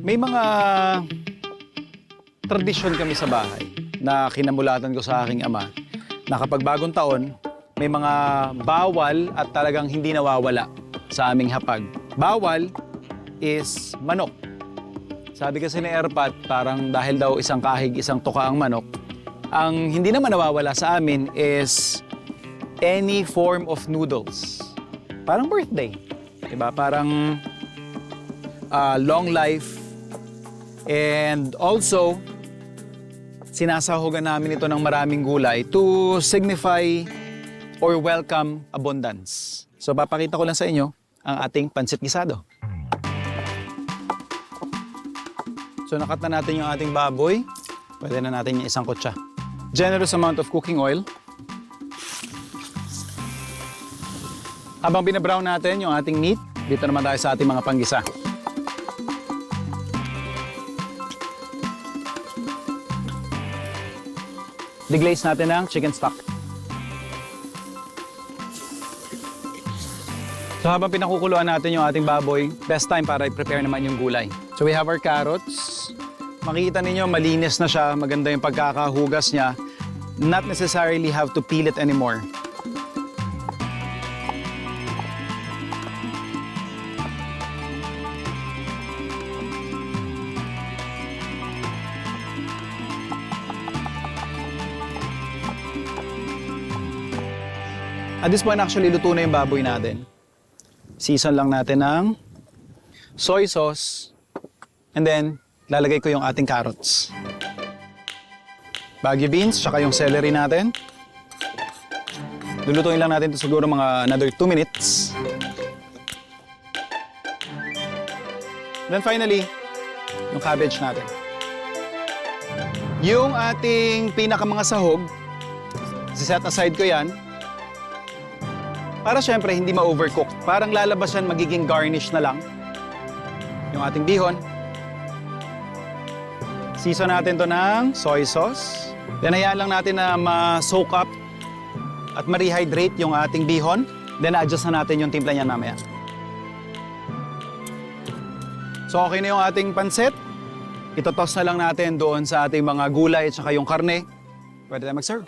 May mga tradisyon kami sa bahay na kinamulatan ko sa aking ama na kapag bagong taon, may mga bawal at talagang hindi nawawala sa aming hapag. Bawal is manok. Sabi kasi ni Erpat, parang dahil daw isang kahig, isang tuka ang manok, ang hindi naman nawawala sa amin is any form of noodles. Parang birthday. Diba? Parang long life. And also, sinasahugan namin ito ng maraming gulay to signify or welcome abundance. So, papakita ko lang sa inyo ang ating pansit gisado. So, nakat na natin yung ating baboy. Pwede na natin yung isang kutsa. Generous amount of cooking oil. Habang binabrown natin yung ating meat, dito naman tayo sa ating mga panggisa. Deglaze natin ng chicken stock. So habang pinakukuluan natin yung ating baboy, best time para i-prepare naman yung gulay. So we have our carrots. Makikita ninyo, malinis na siya, maganda yung pagkakahugas niya. Not necessarily have to peel it anymore. At this point, actually, luto na yung baboy natin. Season lang natin ng soy sauce. And then, lalagay ko yung ating carrots. Baguio beans, tsaka yung celery natin. Lulutuin lang natin ito siguro mga another 2 minutes. Then finally, yung cabbage natin. Yung ating mga sahog, set aside ko yan. Para syempre hindi ma-overcook. Parang lalabas yan, magiging garnish na lang. Yung ating bihon. Season natin to ng soy sauce. Then hayaan lang natin na ma-soak up at ma-rehydrate yung ating bihon. Then adjust na natin yung timpla niyan mamaya. So okay na yung ating pansit. Itotoss na lang natin doon sa ating mga gulay at saka yung karne. Pwede tayo mag-serve.